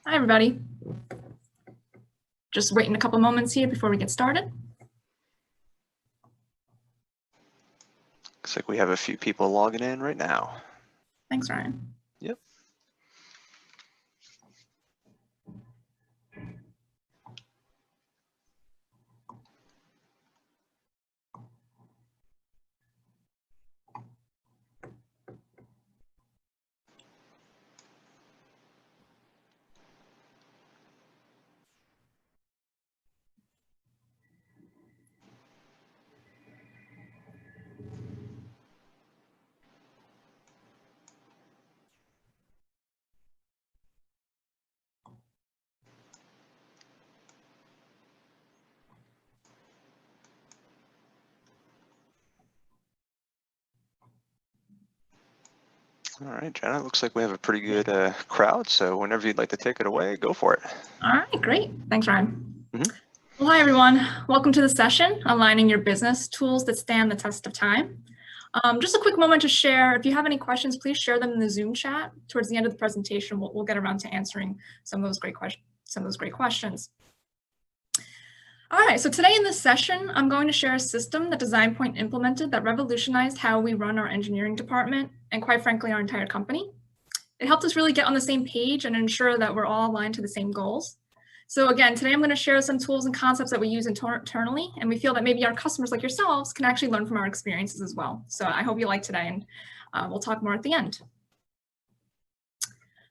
Hi, everybody. Just waiting a couple moments here before we get started. Looks like we have a few people logging in right now. Thanks, Ryan. Yep. All right, Jenna, looks like we have a pretty good crowd, so whenever you'd like to take it away, go for it. All right, great. Thanks, Ryan. Well, hi, everyone. Welcome to the session, Aligning Your Business, Tools That Stand the Test of Time. Just a quick moment to share. If you have any questions, please share them in the Zoom chat. Towards the end of the presentation, we'll get around to answering some of those great questions. All right, so today in this session, I'm going to share a system that DesignPoint implemented that revolutionized how we run our engineering department and, quite frankly, our entire company. It helped us really get on the same page and ensure that we're all aligned to the same goals. So again, today I'm going to share some tools and concepts that we use internally, and we feel that maybe our customers like yourselves can actually learn from our experiences as well. So I hope you like today, and we'll talk more at the end.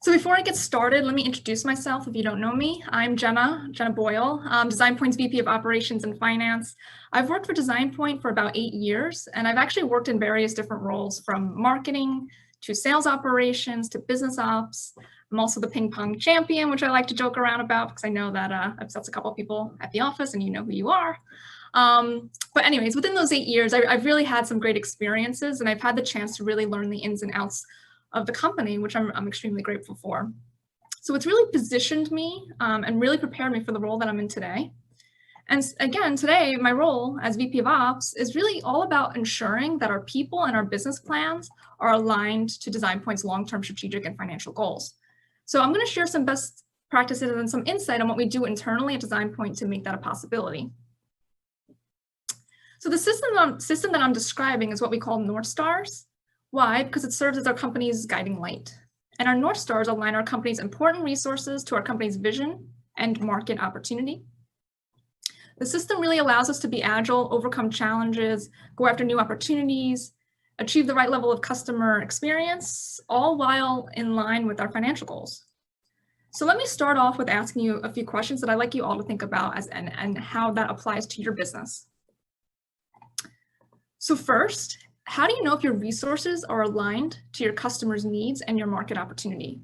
So before I get started, let me introduce myself if you don't know me. I'm Jenna Boyle, DesignPoint's VP of Operations and Finance. I've worked for DesignPoint for about 8 years, and I've actually worked in various different roles from marketing to sales operations to business ops. I'm also the ping pong champion, which I like to joke around about because I know that that's a couple of people at the office and you know who you are. But anyways, within those 8 years, I've really had some great experiences, and I've had the chance to really learn the ins and outs of the company, which I'm extremely grateful for. So it's really positioned me and really prepared me for the role that I'm in today. And again, today, my role as VP of Ops is really all about ensuring that our people and our business plans are aligned to DesignPoint's long-term strategic and financial goals. So I'm going to share some best practices and some insight on what we do internally at DesignPoint to make that a possibility. So the system that I'm describing is what we call North Stars. Why? Because it serves as our company's guiding light. And our North Stars align our company's important resources to our company's vision and market opportunity. The system really allows us to be agile, overcome challenges, go after new opportunities, achieve the right level of customer experience, all while in line with our financial goals. So let me start off with asking you a few questions that I'd like you all to think about and how that applies to your business. So first, how do you know if your resources are aligned to your customers' needs and your market opportunity?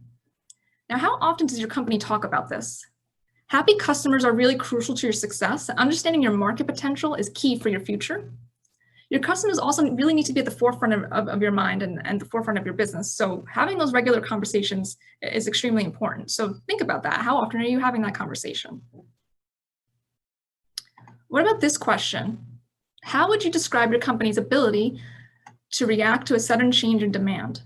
Now, how often does your company talk about this? Happy customers are really crucial to your success. Understanding your market potential is key for your future. Your customers also really need to be at the forefront of your mind and the forefront of your business. So having those regular conversations is extremely important. So think about that. How often are you having that conversation? What about this question? How would you describe your company's ability to react to a sudden change in demand?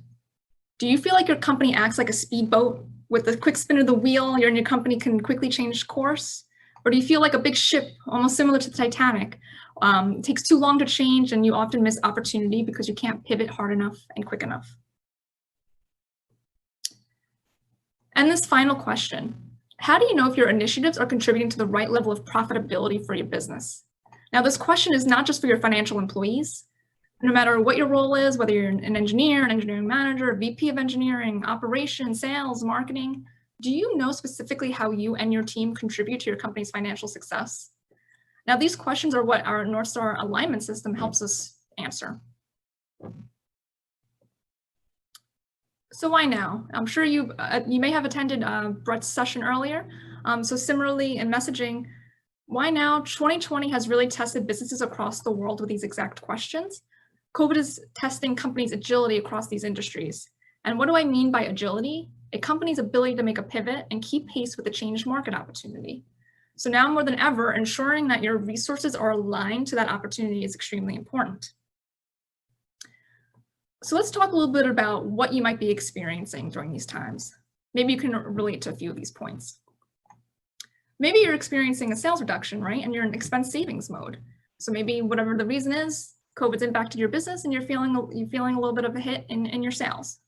Do you feel like your company acts like a speedboat with a quick spin of the wheel, you and your company can quickly change course? Or do you feel like a big ship, almost similar to the Titanic? It takes too long to change and you often miss opportunity because you can't pivot hard enough and quick enough. And this final question, how do you know if your initiatives are contributing to the right level of profitability for your business? Now, this question is not just for your financial employees. No matter what your role is, whether you're an engineer, an engineering manager, a VP of engineering, operations, sales, marketing, do you know specifically how you and your team contribute to your company's financial success? Now, these questions are what our North Star alignment system helps us answer. So why now? I'm sure you may have attended Brett's session earlier. So similarly in messaging, why now? 2020 has really tested businesses across the world with these exact questions. COVID is testing companies' agility across these industries. And what do I mean by agility? A company's ability to make a pivot and keep pace with the changed market opportunity. So now more than ever, ensuring that your resources are aligned to that opportunity is extremely important. So let's talk a little bit about what you might be experiencing during these times. Maybe you can relate to a few of these points. Maybe you're experiencing a sales reduction, right? And you're in expense savings mode. So maybe whatever the reason is, COVID's impacted your business and you're feeling a little bit of a hit in your sales.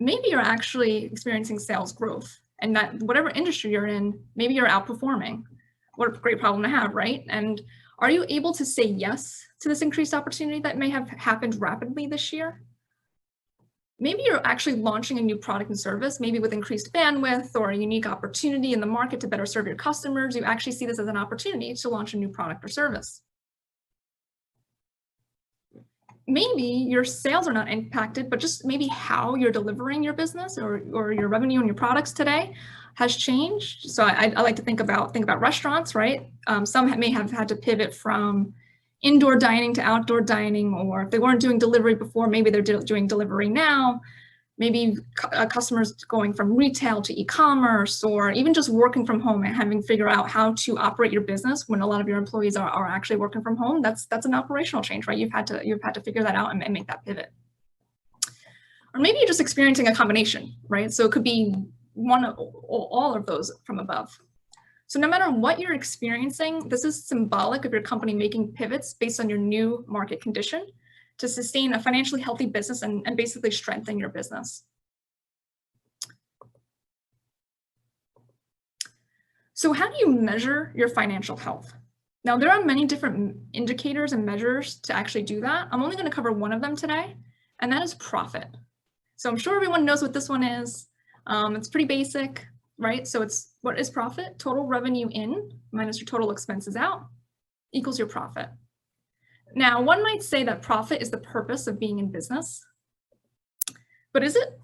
Maybe you're actually experiencing sales growth, and that whatever industry you're in, maybe you're outperforming. What a great problem to have, right? And are you able to say yes to this increased opportunity that may have happened rapidly this year? Maybe you're actually launching a new product and service, maybe with increased bandwidth or a unique opportunity in the market to better serve your customers. You actually see this as an opportunity to launch a new product or service. Maybe your sales are not impacted, but just maybe how you're delivering your business or your revenue and your products today has changed. So I like to think about restaurants, right? Some may have had to pivot from indoor dining to outdoor dining, or if they weren't doing delivery before, maybe they're doing delivery now. Maybe customers going from retail to e-commerce, or even just working from home and having to figure out how to operate your business when a lot of your employees are actually working from home. That's an operational change, right? You've had to figure that out and make that pivot. Or maybe you're just experiencing a combination, right? So it could be all of those from above. So no matter what you're experiencing, this is symbolic of your company making pivots based on your new market condition to sustain a financially healthy business and basically strengthen your business. So how do you measure your financial health? Now, there are many different indicators and measures to actually do that. I'm only going to cover one of them today, and that is profit. So I'm sure everyone knows what this one is. It's pretty basic, right? So it's what is profit? Total revenue in minus your total expenses out equals your profit. Now, one might say that profit is the purpose of being in business, but is it?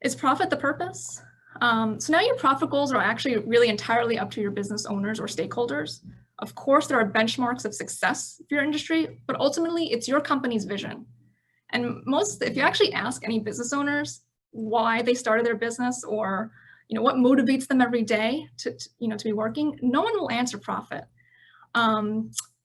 Is profit the purpose? So now your profit goals are actually really entirely up to your business owners or stakeholders. Of course, there are benchmarks of success for your industry, but ultimately it's your company's vision. And if you actually ask any business owners why they started their business, or what motivates them every day to be working, no one will answer profit.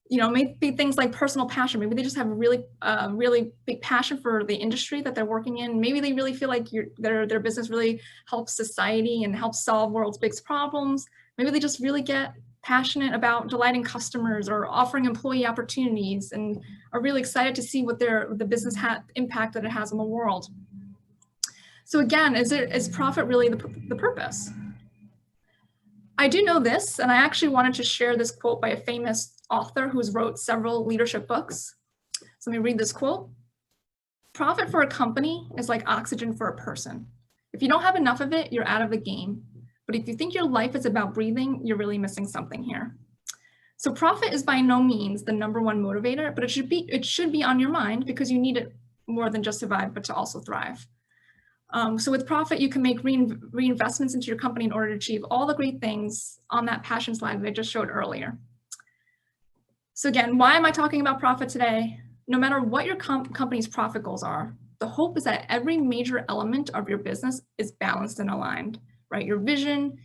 Maybe things like personal passion. Maybe they just have a really big passion for the industry that they're working in. Maybe they really feel like their business really helps society and helps solve world's biggest problems. Maybe they just really get passionate about delighting customers or offering employee opportunities and are really excited to see what the business impact that it has on the world. So again, is profit really the purpose? I do know this, and I actually wanted to share this quote by a famous author who's wrote several leadership books. So let me read this quote. Profit for a company is like oxygen for a person. If you don't have enough of it, you're out of the game. But if you think your life is about breathing, you're really missing something here. So profit is by no means the number one motivator, but it should be on your mind because you need it more than just survive, but to also thrive. So with profit, you can make reinvestments into your company in order to achieve all the great things on that passion slide that I just showed earlier. So again, why am I talking about profit today? No matter what your company's profit goals are, the hope is that every major element of your business is balanced and aligned, right? Your vision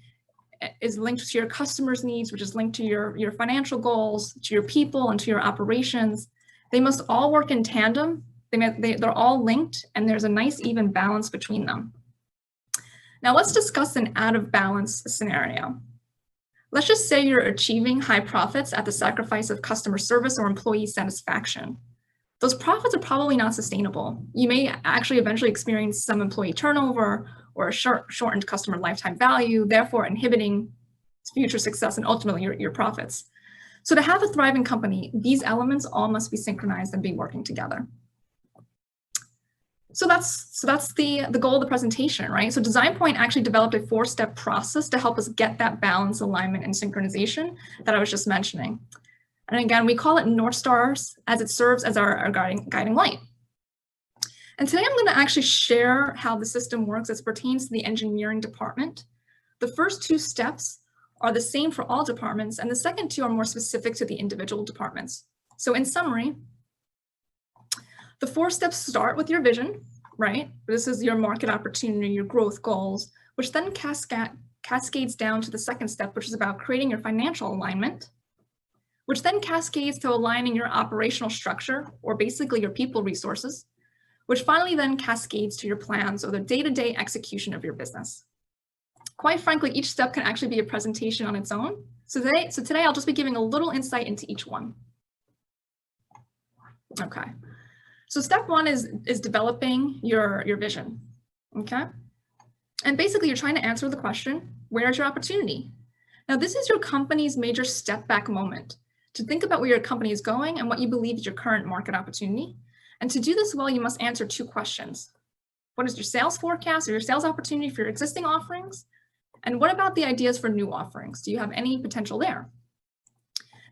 is linked to your customers' needs, which is linked to your financial goals, to your people, and to your operations. They must all work in tandem. They're all linked, and there's a nice even balance between them. Now let's discuss an out of balance scenario. Let's just say you're achieving high profits at the sacrifice of customer service or employee satisfaction. Those profits are probably not sustainable. You may actually eventually experience some employee turnover or a shortened customer lifetime value, therefore inhibiting future success and ultimately your profits. So to have a thriving company, these elements all must be synchronized and be working together. So that's the goal of the presentation, right? So DesignPoint actually developed a 4-step process to help us get that balance, alignment, and synchronization that I was just mentioning. And again, we call it North Stars as it serves as our guiding light. And today I'm going to actually share how the system works as it pertains to the engineering department. The first 2 steps are the same for all departments, and the second 2 are more specific to the individual departments. So in summary, the 4 steps start with your vision, right? This is your market opportunity, your growth goals, which then cascades down to the second step, which is about creating your financial alignment, which then cascades to aligning your operational structure, or basically your people resources, which finally then cascades to your plans or the day-to-day execution of your business. Quite frankly, each step can actually be a presentation on its own. So today I'll just be giving a little insight into each one. Okay, so step one is developing your vision, okay? And basically you're trying to answer the question, where's your opportunity? Now this is your company's major step back moment to think about where your company is going and what you believe is your current market opportunity. And to do this well, you must answer two questions. What is your sales forecast or your sales opportunity for your existing offerings? And what about the ideas for new offerings? Do you have any potential there?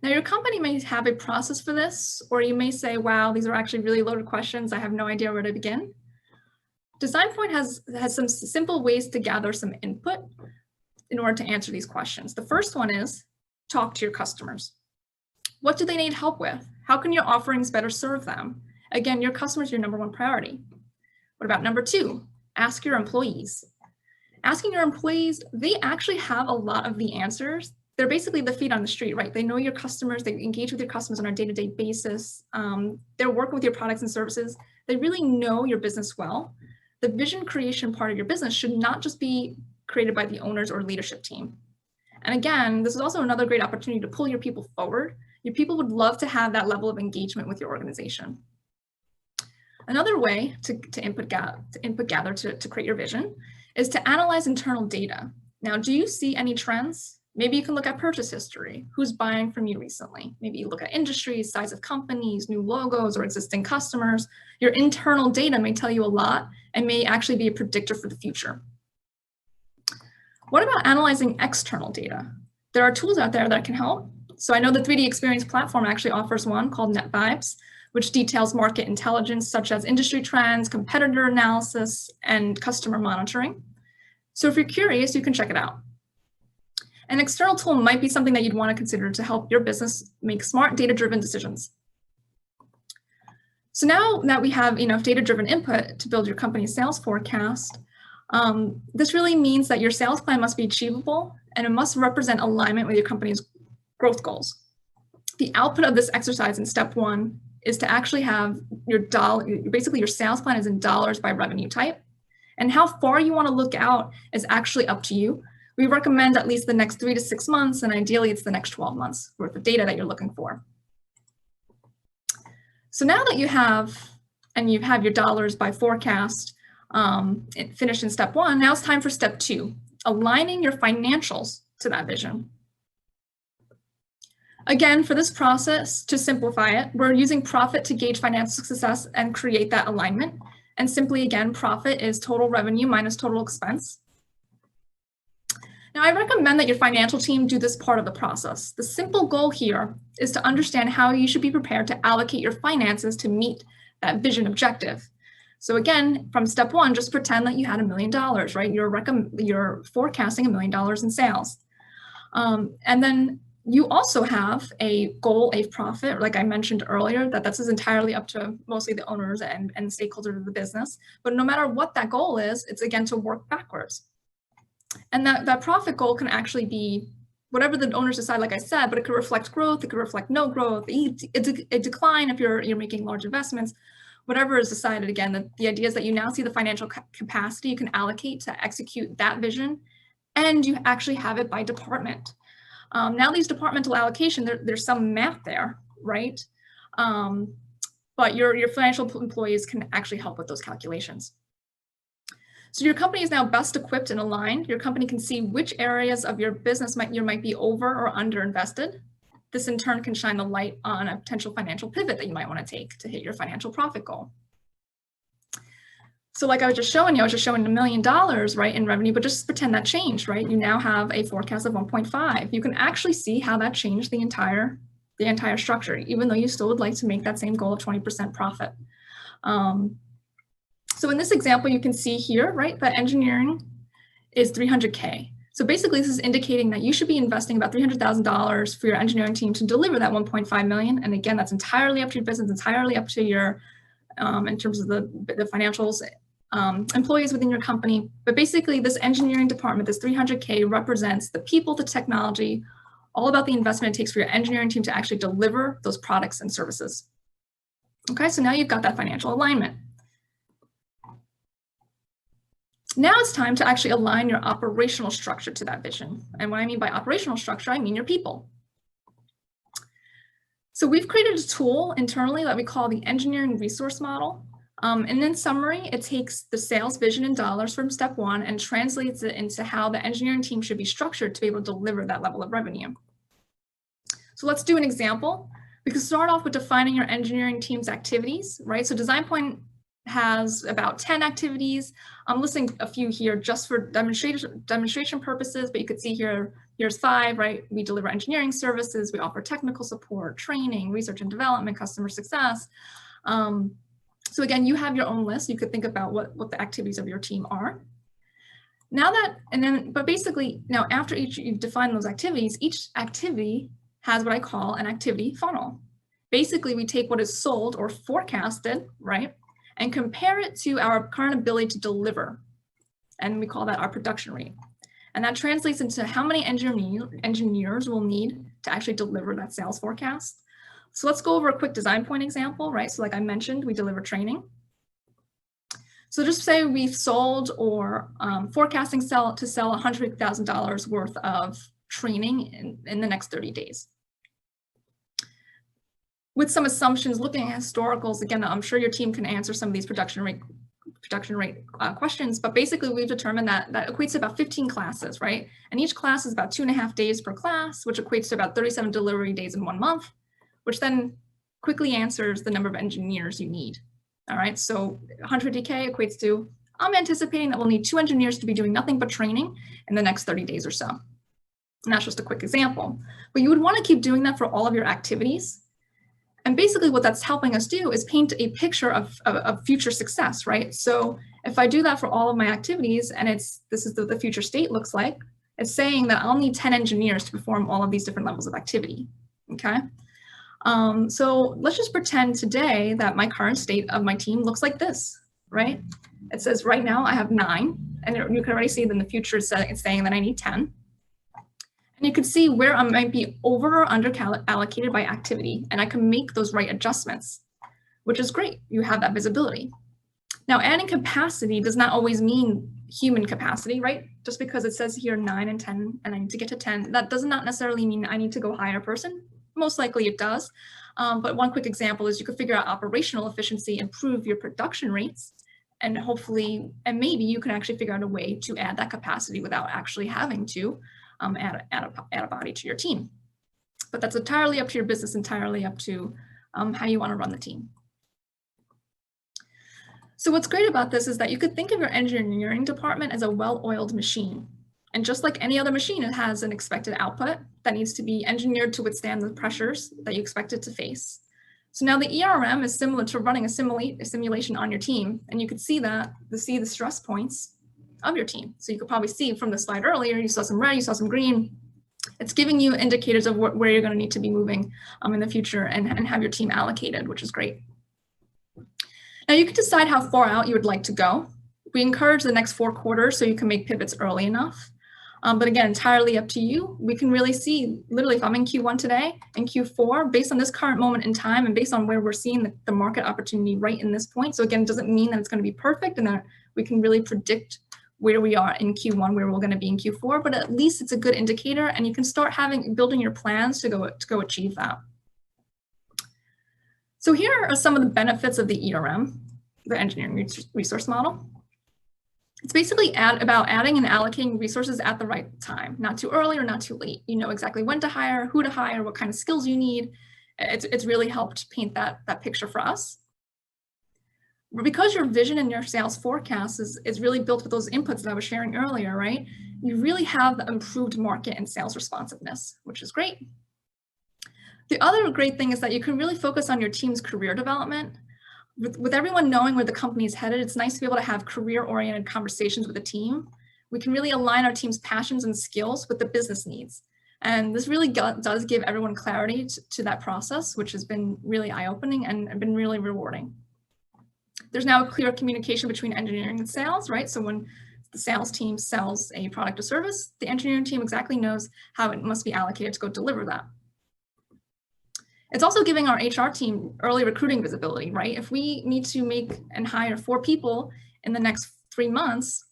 Now your company may have a process for this, or you may say, wow, these are actually really loaded questions. I have no idea where to begin. DesignPoint has some simple ways to gather some input in order to answer these questions. The first one is talk to your customers. What do they need help with? How can your offerings better serve them? Again, your customer is your number one priority. What about number two? Ask your employees. Asking your employees, they actually have a lot of the answers. They're basically the feet on the street, right? They know your customers, they engage with your customers on a day-to-day basis. They're working with your products and services. They really know your business well. The vision creation part of your business should not just be created by the owners or leadership team. And again, this is also another great opportunity to pull your people forward. Your people would love to have that level of engagement with your organization. Another way to input gather to create your vision is to analyze internal data. Now, do you see any trends? Maybe you can look at purchase history. Who's buying from you recently? Maybe you look at industries, size of companies, new logos, or existing customers. Your internal data may tell you a lot and may actually be a predictor for the future. What about analyzing external data? There are tools out there that can help. So I know the 3D Experience platform actually offers one called NetVibes, which details market intelligence such as industry trends, competitor analysis, and customer monitoring. So if you're curious, you can check it out. An external tool might be something that you'd want to consider to help your business make smart data-driven decisions. So now that we have enough data-driven input to build your company's sales forecast, this really means that your sales plan must be achievable and it must represent alignment with your company's growth goals. The output of this exercise in step one is to actually have basically your sales plan is in dollars by revenue type. And how far you want to look out is actually up to you. We recommend at least the next 3 to 6 months, and ideally it's the next 12 months worth of data that you're looking for. So now that you have your dollars by forecast finished in step one, now it's time for step two, aligning your financials to that vision. Again, for this process, to simplify it, we're using profit to gauge financial success and create that alignment. And simply, again, profit is total revenue minus total expense. Now, I recommend that your financial team do this part of the process. The simple goal here is to understand how you should be prepared to allocate your finances to meet that vision objective. So again, from step one, just pretend that you had $1 million, right? You're forecasting $1 million in sales. And then you also have a goal, a profit, like I mentioned earlier, that's entirely up to mostly the owners and stakeholders of the business. But no matter what that goal is, it's again to work backwards. And that profit goal can actually be whatever the owners decide, like I said, but it could reflect growth, it could reflect no growth, a decline if you're making large investments, whatever is decided. Again, the idea is that you now see the financial capacity you can allocate to execute that vision, and you actually have it by department. Now these departmental allocation, there's some math there, right? But your financial employees can actually help with those calculations. So your company is now best equipped and aligned. Your company can see which areas of your business you might be over or under invested. This in turn can shine the light on a potential financial pivot that you might want to take to hit your financial profit goal. So like I was just showing you, $1 million, right, in revenue, but just pretend that changed, right? You now have a forecast of 1.5. You can actually see how that changed the entire structure, even though you still would like to make that same goal of 20% profit. So in this example, you can see here, right, that engineering is $300K. So basically, this is indicating that you should be investing about $300,000 for your engineering team to deliver that 1.5 million. And again, that's entirely up to your business, entirely up to your, in terms of the financials, employees within your company. But basically, this engineering department, this 300K represents the people, the technology, all about the investment it takes for your engineering team to actually deliver those products and services. Okay, so now you've got that financial alignment. Now it's time to actually align your operational structure to that vision. And what I mean by operational structure, I mean your people. So we've created a tool internally that we call the engineering resource model. And in summary, it takes the sales vision in dollars from step one and translates it into how the engineering team should be structured to be able to deliver that level of revenue. So let's do an example. We can start off with defining your engineering team's activities, right? So DesignPoint has about 10 activities. I'm listing a few here just for demonstration purposes, but you could see here's 5, right? We deliver engineering services, we offer technical support, training, research and development, customer success. So again, you have your own list. You could think about what the activities of your team are. Now that, but basically now after you've defined those activities, each activity has what I call an activity funnel. Basically, we take what is sold or forecasted, right? And compare it to our current ability to deliver. And we call that our production rate. And that translates into how many engineers we'll need to actually deliver that sales forecast. So let's go over a quick DesignPoint example, right? So like I mentioned, we deliver training. So just say we've sold or forecasting to sell $100,000 worth of training in the next 30 days. With some assumptions, looking at historicals, again, I'm sure your team can answer some of these production rate questions, but basically we've determined that equates to about 15 classes, right? And each class is about 2.5 days per class, which equates to about 37 delivery days in 1 month, which then quickly answers the number of engineers you need. All right, so 150K equates to, I'm anticipating that we'll need 2 engineers to be doing nothing but training in the next 30 days or so. And that's just a quick example. But you would want to keep doing that for all of your activities. And basically what that's helping us do is paint a picture of future success, right? So if I do that for all of my activities and this is the future state looks like, it's saying that I'll need 10 engineers to perform all of these different levels of activity, okay? So let's just pretend today that my current state of my team looks like this, right? It says right now I have 9, and you can already see that in the future it's saying that I need 10. And you can see where I might be over or under allocated by activity, and I can make those right adjustments, which is great. You have that visibility. Now, adding capacity does not always mean human capacity, right? Just because it says here 9 and 10, and I need to get to 10, that does not necessarily mean I need to go hire a person. Most likely it does. But one quick example is you could figure out operational efficiency, improve your production rates, and hopefully, and maybe you can actually figure out a way to add that capacity without actually having to add a body to your team. But that's entirely up to your business, entirely up to how you want to run the team. So what's great about this is that you could think of your engineering department as a well-oiled machine. And just like any other machine, it has an expected output that needs to be engineered to withstand the pressures that you expect it to face. So now the ERM is similar to running a simulation on your team, and you could see the stress points of your team. So you could probably see from the slide earlier, you saw some red, you saw some green. It's giving you indicators of where you're going to need to be moving in the future and have your team allocated, which is great. Now you can decide how far out you would like to go. We encourage the next 4 quarters so you can make pivots early enough. But again, entirely up to you. We can really see, literally, if I'm in Q1 today and Q4, based on this current moment in time and based on where we're seeing the market opportunity right in this point. So again, it doesn't mean that it's going to be perfect and that we can really predict where we are in Q1, where we're going to be in Q4, but at least it's a good indicator, and you can start building your plans to go achieve that. So here are some of the benefits of the ERM, the engineering resource model. It's basically about adding and allocating resources at the right time, not too early or not too late. You know exactly when to hire, who to hire, what kind of skills you need. It's really helped paint that picture for us. Because your vision and your sales forecast is really built with those inputs that I was sharing earlier, right? You really have the improved market and sales responsiveness, which is great. The other great thing is that you can really focus on your team's career development. With everyone knowing where the company is headed, it's nice to be able to have career-oriented conversations with the team. We can really align our team's passions and skills with the business needs. And this really does give everyone clarity to that process, which has been really eye-opening and been really rewarding. There's now a clear communication between engineering and sales, right? So when the sales team sells a product or service, the engineering team exactly knows how it must be allocated to go deliver that. It's also giving our HR team early recruiting visibility, right? If we need to make and hire 4 people in the next 3 months,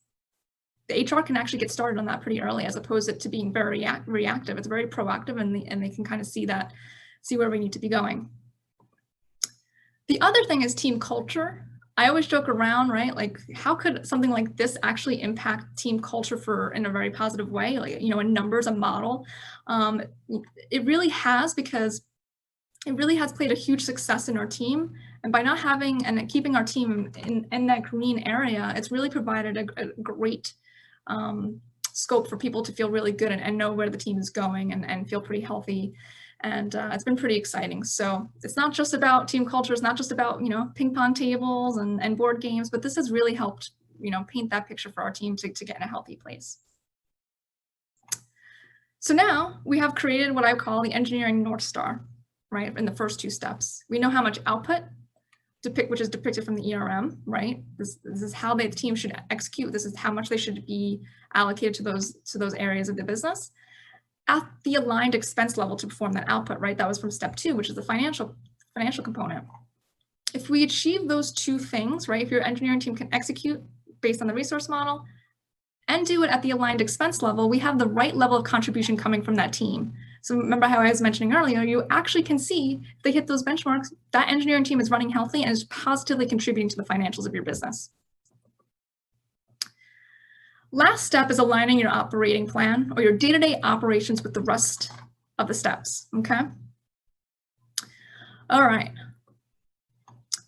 the HR can actually get started on that pretty early, as opposed to being very reactive. It's very proactive, and they can kind of see where we need to be going. The other thing is team culture. I always joke around, right? Like, how could something like this actually impact team culture in a very positive way? Like, you know, in numbers, a model. It really has, because it really has played a huge success in our team. And by not having and keeping our team in that green area, it's really provided a great scope for people to feel really good and know where the team is going and feel pretty healthy. And it's been pretty exciting. So it's not just about team culture. It's not just about, you know, ping pong tables and board games, but this has really helped, you know, paint that picture for our team to get in a healthy place. So now we have created what I call the engineering North Star, right? In the first 2 steps. We know how much output which is depicted from the ERM, right? This is how the team should execute. This is how much they should be allocated to those areas of the business at the aligned expense level to perform that output, right? That was from step 2, which is the financial component. If we achieve those 2 things, right? If your engineering team can execute based on the resource model and do it at the aligned expense level, we have the right level of contribution coming from that team. So remember how I was mentioning earlier, you actually can see if they hit those benchmarks, that engineering team is running healthy and is positively contributing to the financials of your business. Last step is aligning your operating plan or your day-to-day operations with the rest of the steps, okay? All right.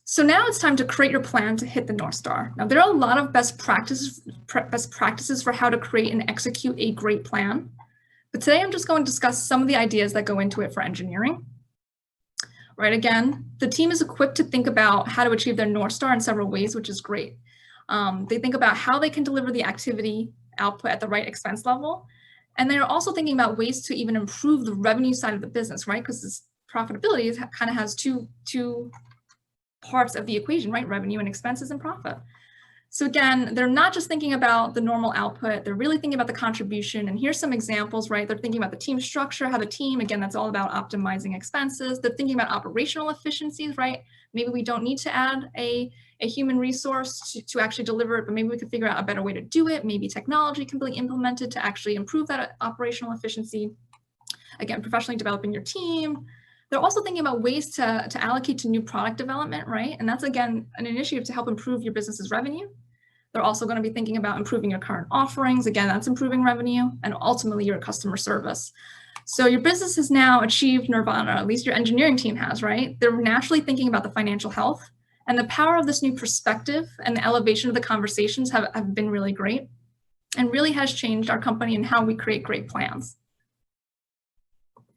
So now it's time to create your plan to hit the North Star. Now, there are a lot of best practices for how to create and execute a great plan. But today I'm just going to discuss some of the ideas that go into it for engineering. Right, again, the team is equipped to think about how to achieve their North Star in several ways, which is great. They think about how they can deliver the activity output at the right expense level. And they're also thinking about ways to even improve the revenue side of the business, right? Because this profitability kind of has two parts of the equation, right? Revenue and expenses and profit. So again, they're not just thinking about the normal output, they're really thinking about the contribution. And here's some examples, right? They're thinking about the team structure, how the team, again, that's all about optimizing expenses. They're thinking about operational efficiencies, right? Maybe we don't need to add a human resource to actually deliver it, but maybe we could figure out a better way to do it. Maybe technology can be implemented to actually improve that operational efficiency. Again, professionally developing your team. They're also thinking about ways to allocate to new product development, right? And that's, again, an initiative to help improve your business's revenue. They're also going to be thinking about improving your current offerings. Again, that's improving revenue and ultimately your customer service. So your business has now achieved nirvana, at least your engineering team has, right? They're naturally thinking about the financial health, and the power of this new perspective and the elevation of the conversations have been really great and really has changed our company and how we create great plans.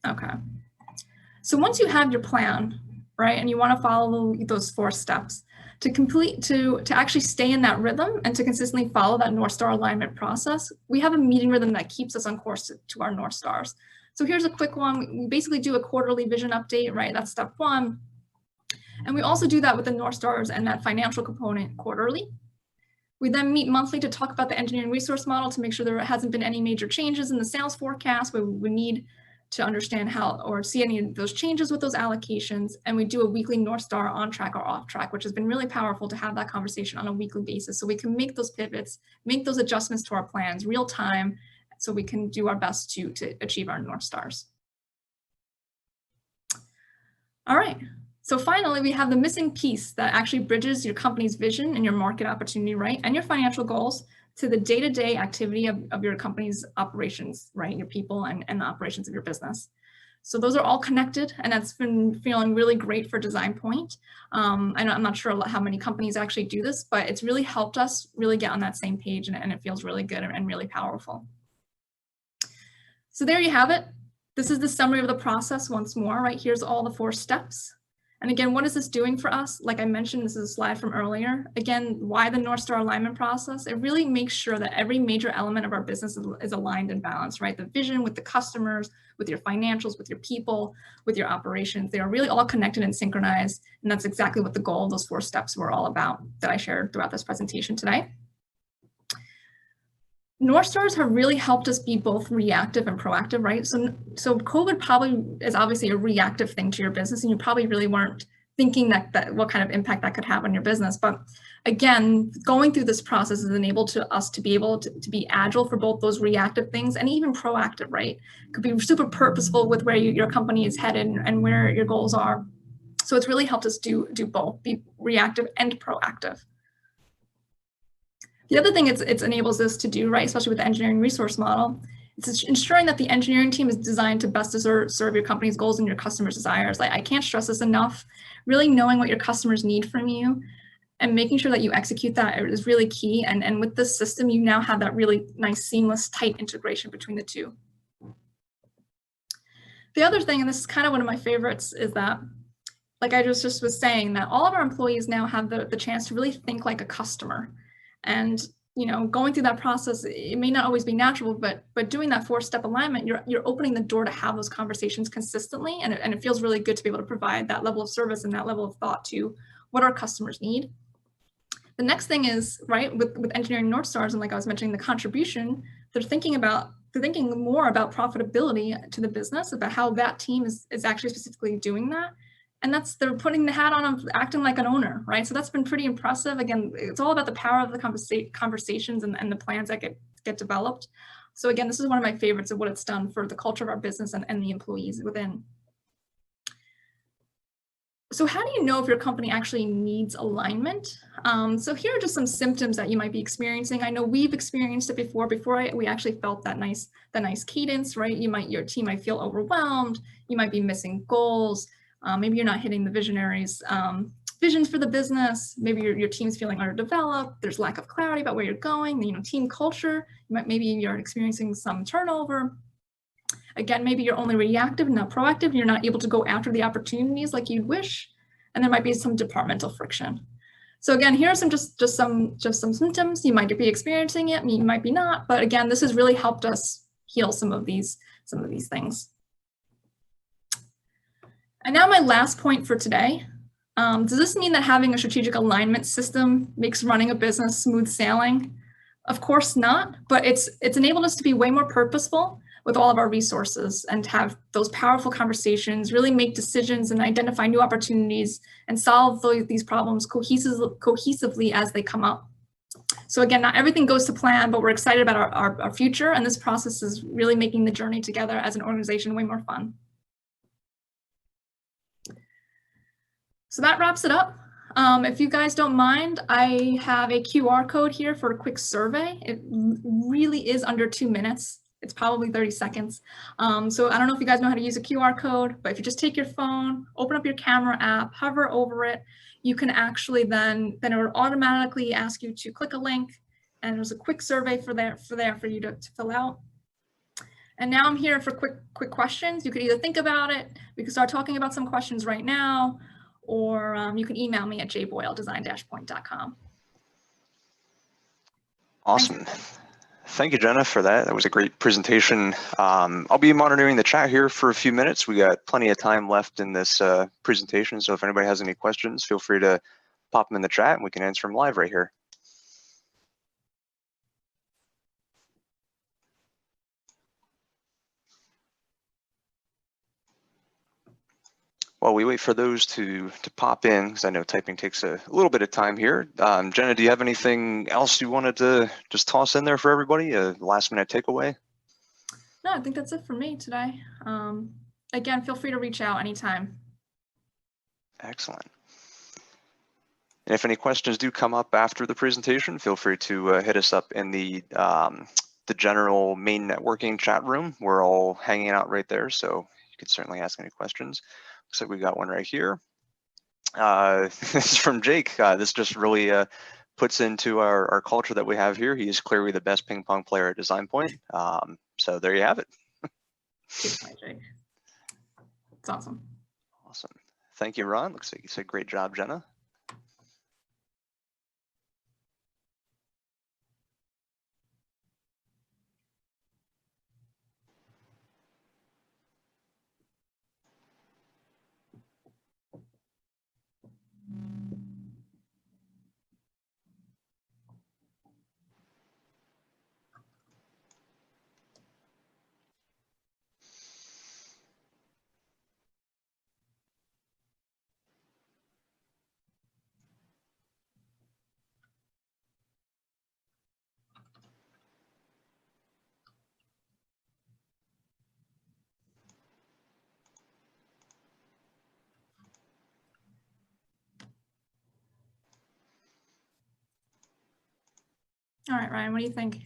Okay. So once you have your plan, right, and you want to follow those 4 steps, to actually stay in that rhythm and to consistently follow that North Star alignment process, we have a meeting rhythm that keeps us on course to our North Stars. So here's a quick one. We basically do a quarterly vision update, right? That's step 1. And we also do that with the North Stars and that financial component quarterly. We then meet monthly to talk about the engineering resource model to make sure there hasn't been any major changes in the sales forecast where we need to understand how or see any of those changes with those allocations. And we do a weekly North Star on track or off track, which has been really powerful to have that conversation on a weekly basis. So we can make those pivots, make those adjustments to our plans real time, so we can do our best to achieve our North Stars. All right. So finally, we have the missing piece that actually bridges your company's vision and your market opportunity, right? And your financial goals to the day-to-day activity of your company's operations, right? Your people and the operations of your business. So those are all connected, and that's been feeling really great for Design Point. I'm not sure how many companies actually do this, but it's really helped us really get on that same page, and it feels really good and really powerful. So there you have it. This is the summary of the process once more, right? Here's all the 4 steps. And again, what is this doing for us? Like I mentioned, this is a slide from earlier. Again, why the North Star alignment process? It really makes sure that every major element of our business is aligned and balanced, right? The vision with the customers, with your financials, with your people, with your operations, they are really all connected and synchronized. And that's exactly what the goal of those 4 steps were all about that I shared throughout this presentation today. North Stars have really helped us be both reactive and proactive, right? So COVID probably is obviously a reactive thing to your business, and you probably really weren't thinking that what kind of impact that could have on your business. But again, going through this process has enabled us to be able to be agile for both those reactive things and even proactive, right? Could be super purposeful with where your company is headed and where your goals are. So it's really helped us do both, be reactive and proactive. The other thing it enables us to do, right, especially with the engineering resource model, it's ensuring that the engineering team is designed to best serve your company's goals and your customers' desires. Like, I can't stress this enough. Really knowing what your customers need from you and making sure that you execute that is really key. And with this system, you now have that really nice, seamless, tight integration between the two. The other thing, and this is kind of one of my favorites, is that, like I just was saying, that all of our employees now have the chance to really think like a customer. And going through that process, it may not always be natural, but doing that 4-step alignment, you're opening the door to have those conversations consistently, and it feels really good to be able to provide that level of service and that level of thought to what our customers need. The next thing is, right, with engineering North Stars, and like I was mentioning, the contribution, they're thinking more about profitability to the business, about how that team is actually specifically doing that. And they're putting the hat on of acting like an owner, right? So that's been pretty impressive. Again, it's all about the power of the conversations and the plans that get developed. So again, this is one of my favorites of what it's done for the culture of our business and the employees within. So how do you know if your company actually needs alignment? So here are just some symptoms that you might be experiencing. I know we've experienced it before we actually felt that nice cadence, right? Your team might feel overwhelmed. You might be missing goals. Maybe you're not hitting the visionaries' visions for the business. Maybe your team's feeling underdeveloped. There's lack of clarity about where you're going. Team culture. Maybe you're experiencing some turnover. Again, maybe you're only reactive, not proactive. You're not able to go after the opportunities like you'd wish, and there might be some departmental friction. So again, here are some just some symptoms. You might be experiencing it, you might be not, but again, this has really helped us heal some of these things. And now my last point for today. Does this mean that having a strategic alignment system makes running a business smooth sailing? Of course not, but it's enabled us to be way more purposeful with all of our resources and have those powerful conversations, really make decisions and identify new opportunities and solve these problems cohesively as they come up. So again, not everything goes to plan, but we're excited about our future, and this process is really making the journey together as an organization way more fun. So that wraps it up. If you guys don't mind, I have a QR code here for a quick survey. It really is under 2 minutes. It's probably 30 seconds. So I don't know if you guys know how to use a QR code, but if you just take your phone, open up your camera app, hover over it, you can actually then it will automatically ask you to click a link, and there's a quick survey for you to fill out. And now I'm here for quick questions. You could either think about it, we can start talking about some questions right now, or you can email me at jboyle@design-point.com. Awesome. Thank you, Jenna, for that. That was a great presentation. I'll be monitoring the chat here for a few minutes. We got plenty of time left in this presentation, so if anybody has any questions, feel free to pop them in the chat and we can answer them live right here. While we wait for those to pop in, because I know typing takes a little bit of time here. Jenna, do you have anything else you wanted to just toss in there for everybody? A last minute takeaway? No, I think that's it for me today. Again, feel free to reach out anytime. Excellent. And if any questions do come up after the presentation, feel free to hit us up in the general main networking chat room. We're all hanging out right there, so you could certainly ask any questions. Looks like we got one right here. This is from Jake. This just really puts into our culture that we have here. He is clearly the best ping pong player at Design Point. So there you have it. Good, Jake. It's awesome. Awesome. Thank you, Ron. Looks like you said great job, Jenna. All right, Ryan, what do you think?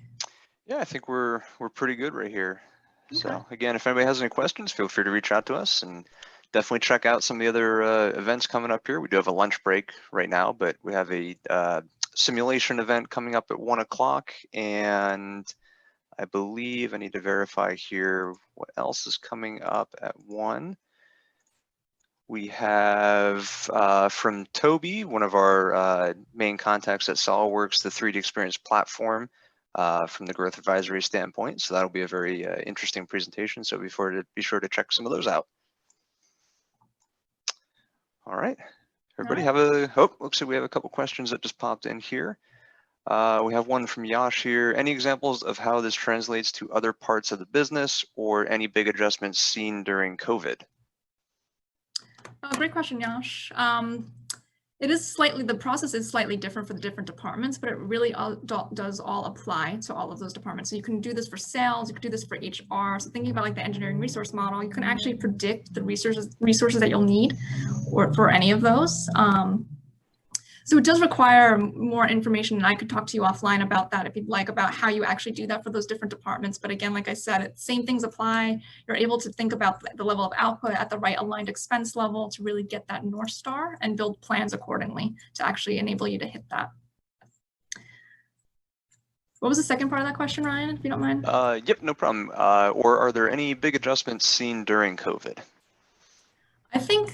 Yeah, I think we're pretty good right here. Okay. So again, if anybody has any questions, feel free to reach out to us, and definitely check out some of the other events coming up here. We do have a lunch break right now, but we have a simulation event coming up at 1 o'clock, and I believe I need to verify here what else is coming up at 1. We have from Toby, one of our main contacts at SolidWorks, the 3D Experience platform from the growth advisory standpoint. So that'll be a very interesting presentation. So be sure to check some of those out. All right, everybody have a, looks like we have a couple questions that just popped in here. We have one from Yash here. Any examples of how this translates to other parts of the business or any big adjustments seen during COVID? Great question, Yash. The process is slightly different for the different departments, but it really does all apply to all of those departments. So you can do this for sales, you can do this for HR. So thinking about like the engineering resource model, you can actually predict the resources that you'll need or for any of those. So it does require more information, and I could talk to you offline about that if you'd like, about how you actually do that for those different departments. But again, like I said, same things apply. You're able to think about the level of output at the right aligned expense level to really get that North Star and build plans accordingly to actually enable you to hit that. What was the second part of that question, Ryan, if you don't mind? Yep, no problem. Or are there any big adjustments seen during COVID? I think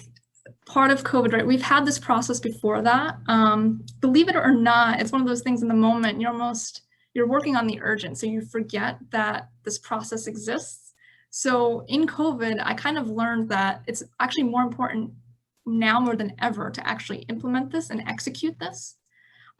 part of COVID, right? We've had this process before that. Believe it or not, it's one of those things in the moment, you're working on the urgent. So you forget that this process exists. So in COVID, I kind of learned that it's actually more important now more than ever to actually implement this and execute this.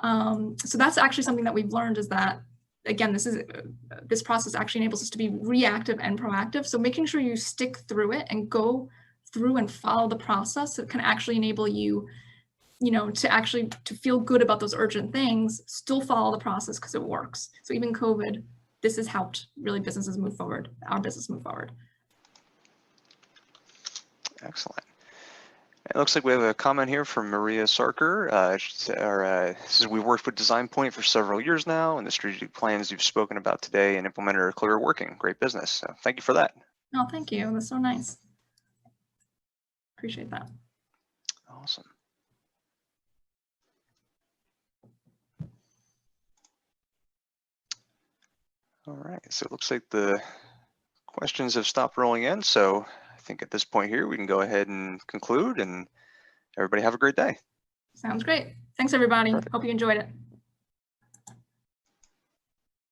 So that's actually something that we've learned, is that, again, this process actually enables us to be reactive and proactive. So making sure you stick through it and go through and follow the process, it can actually enable you, to feel good about those urgent things, still follow the process because it works. So even COVID, this has helped really businesses move forward, our business move forward. Excellent. It looks like we have a comment here from Maria Sarker. Says, we've worked with Design Point for several years now, and the strategic plans you've spoken about today and implemented are clearly working. Great business. So thank you for that. Oh, thank you. That's so nice. Appreciate that. Awesome. All right, so it looks like the questions have stopped rolling in. So I think at this point here, we can go ahead and conclude, and everybody have a great day. Sounds great. Thanks, everybody. Perfect. Hope you enjoyed it.